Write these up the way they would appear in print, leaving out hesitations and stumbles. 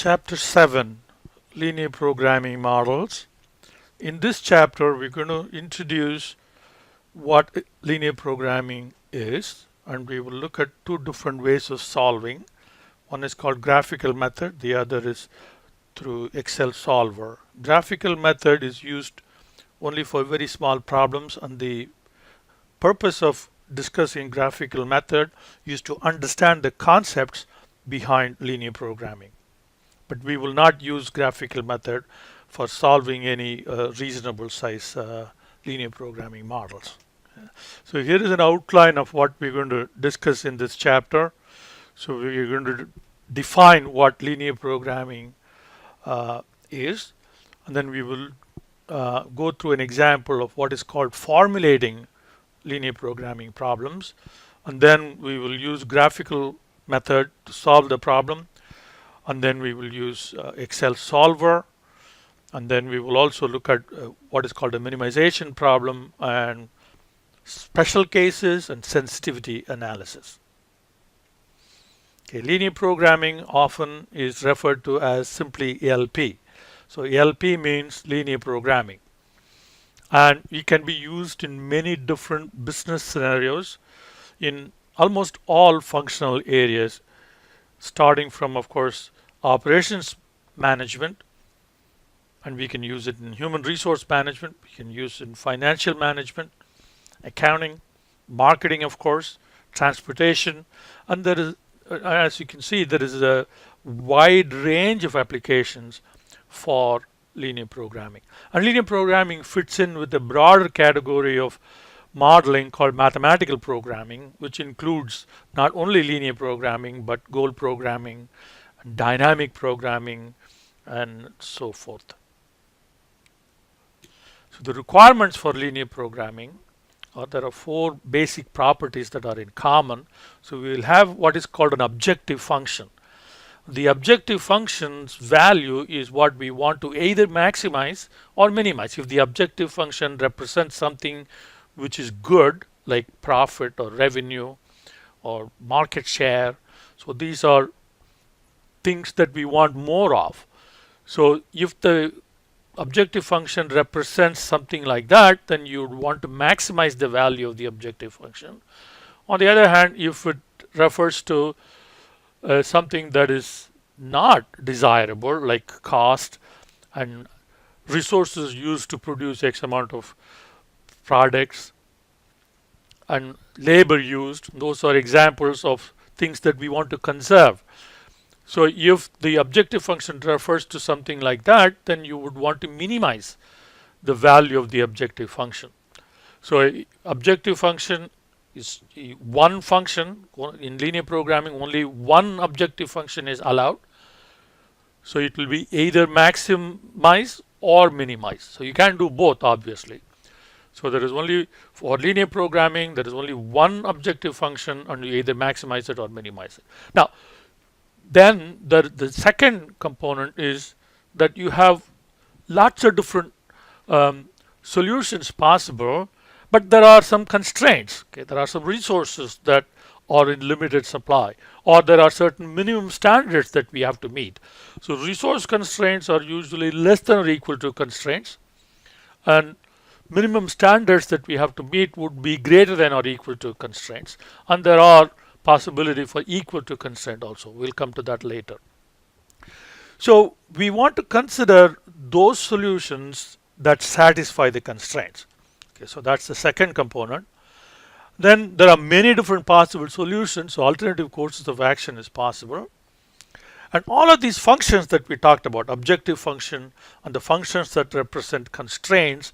Chapter 7, Linear Programming Models. In this chapter, we're going to introduce what linear programming is, and we will look at two different ways of solving. One is called graphical method, the other is through Excel solver. Graphical method is used only for very small problems, and the purpose of discussing graphical method is to understand the concepts behind linear programming. But we will not use graphical method for solving any reasonable size linear programming models. So here is an outline of what we're going to discuss in this chapter. So we're going to define what linear programming is, and then we will go through an example of what is called formulating linear programming problems, and then we will use graphical method to solve the problem, and then we will use Excel solver, and then we will also look at what is called a minimization problem and special cases and sensitivity analysis. Okay, linear programming often is referred to as simply LP. So LP means linear programming, and it can be used in many different business scenarios in almost all functional areas, starting from, of course, operations management, and we can use it in human resource management, we can use it in financial management, accounting, marketing, of course, transportation, and there is, as you can see, there is a wide range of applications for linear programming. And linear programming fits in with a broader category of modeling called mathematical programming, which includes not only linear programming but goal programming, dynamic programming, and so forth. So the requirements for linear programming are there are four basic properties that are in common. So we will have what is called an objective function. The objective function's value is what we want to either maximize or minimize. If the objective function represents something which is good, like profit or revenue or market share, so these are things that we want more of. So if the objective function represents something like that, then you would want to maximize the value of the objective function. On the other hand, if it refers to something that is not desirable, like cost and resources used to produce X amount of products and labor used, those are examples of things that we want to conserve. So if the objective function refers to something like that, then you would want to minimize the value of the objective function. So objective function is one function. In linear programming, only one objective function is allowed. So it will be either maximize or minimize. So you can't do both, obviously. So there is only, for linear programming, there is only one objective function, and you either maximize it or minimize it. Now, then the second component is that you have lots of different solutions possible, but there are some constraints. Okay? There are some resources that are in limited supply, or there are certain minimum standards that we have to meet. So resource constraints are usually less than or equal to constraints, and minimum standards that we have to meet would be greater than or equal to constraints, and there are possibility for equal to constraint also. We'll come to that later. So we want to consider those solutions that satisfy the constraints. Okay, so that's the second component. Then there are many different possible solutions, so alternative courses of action is possible. And all of these functions that we talked about, objective function and the functions that represent constraints,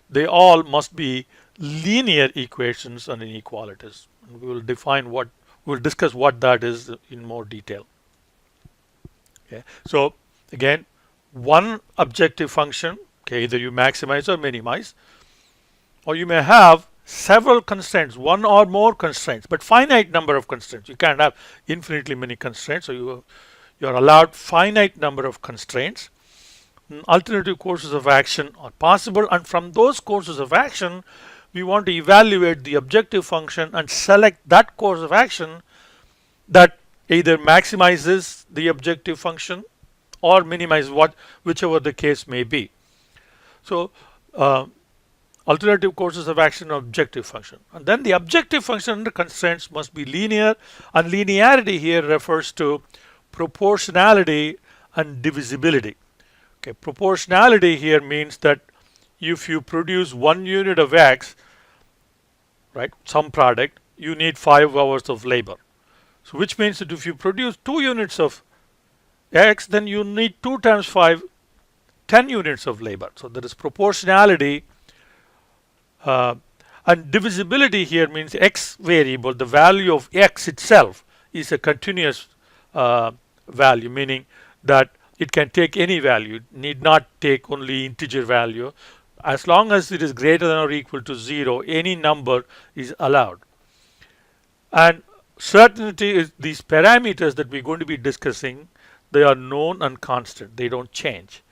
they all must be linear equations and inequalities. And we will define what, we'll discuss what that is in more detail. Okay. So again, one objective function, okay, either you maximize or minimize, or you may have several constraints, one or more constraints, but finite number of constraints. You can't have infinitely many constraints, so you're allowed finite number of constraints. Alternative courses of action are possible, and from those courses of action we want to evaluate the objective function and select that course of action that either maximizes the objective function or minimize whichever the case may be. So alternative courses of action of objective function. And then the objective function under constraints must be linear, and linearity here refers to proportionality and divisibility. Okay, proportionality here means that if you produce 1 unit of X, right, some product, you need 5 hours of labor. So which means that if you produce 2 units of X, then you need 2 times 5, 10 units of labor. So there is proportionality. And divisibility here means X variable, the value of X itself is a continuous value, meaning that it can take any value. It need not take only integer value. As long as it is greater than or equal to 0, any number is allowed. And certainty is these parameters that we're going to be discussing, they are known and constant. They don't change.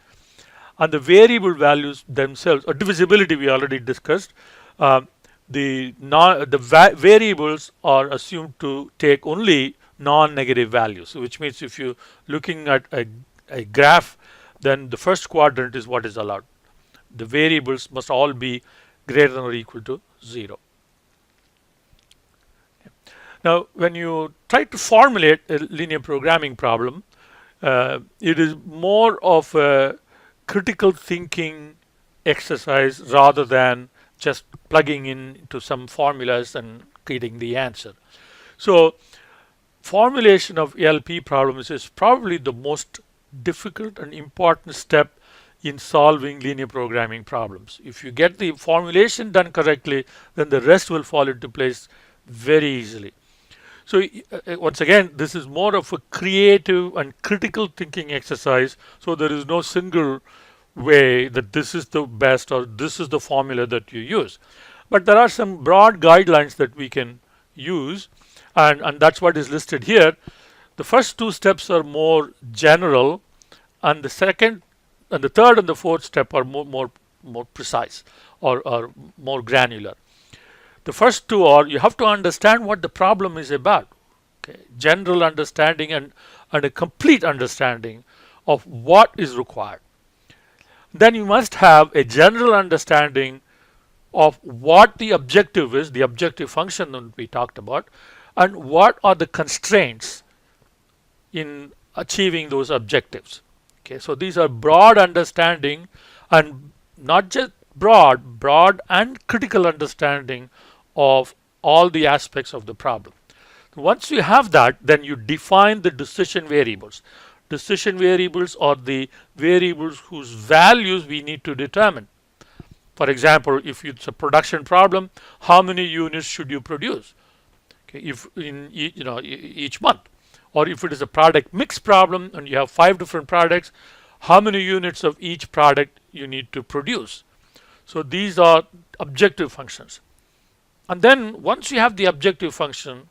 And the variable values themselves, or divisibility we already discussed, the variables are assumed to take only non-negative values, which means if you're looking at a graph, then the first quadrant is what is allowed. The variables must all be greater than or equal to 0. Now, when you try to formulate a linear programming problem, it is more of a critical thinking exercise rather than just plugging into some formulas and getting the answer. So formulation of LP problems is probably the most difficult and important step in solving linear programming problems. If you get the formulation done correctly, then the rest will fall into place very easily. So once again, this is more of a creative and critical thinking exercise. So there is no single way that this is the best or this is the formula that you use. But there are some broad guidelines that we can use, and that's what is listed here. The first 2 steps are more general, and the second and the third and the fourth step are more precise or more granular. The first 2 are, you have to understand what the problem is about. Okay? General understanding and a complete understanding of what is required. Then you must have a general understanding of what the objective is, the objective function that we talked about, and what are the constraints in achieving those objectives. Okay, so these are broad understanding, and not just broad and critical understanding of all the aspects of the problem. Once you have that, then you define the decision variables. Decision variables are the variables whose values we need to determine. For example, if it's a production problem, how many units should you produce? Okay, if in each month, or if it is a product mix problem and you have 5 different products, how many units of each product you need to produce? So these are objective functions. And then once you have the objective function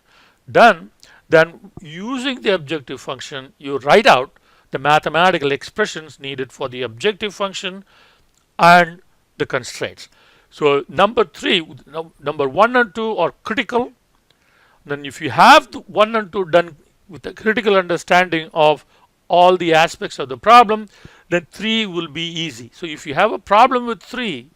done, then using the objective function, you write out the mathematical expressions needed for the objective function and the constraints. So number 1 and 2 are critical. Then if you have the 1 and 2 done with a critical understanding of all the aspects of the problem, then 3 will be easy. So if you have a problem with 3,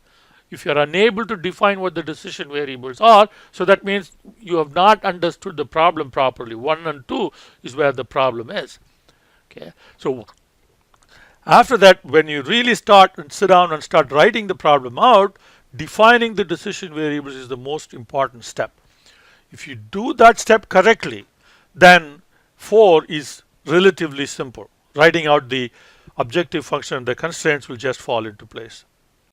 if you are unable to define what the decision variables are, so that means you have not understood the problem properly. 1 and 2 is where the problem is. Okay, so after that, when you really start and sit down and start writing the problem out, defining the decision variables is the most important step. If you do that step correctly, then 4 is relatively simple. Writing out the objective function and the constraints will just fall into place.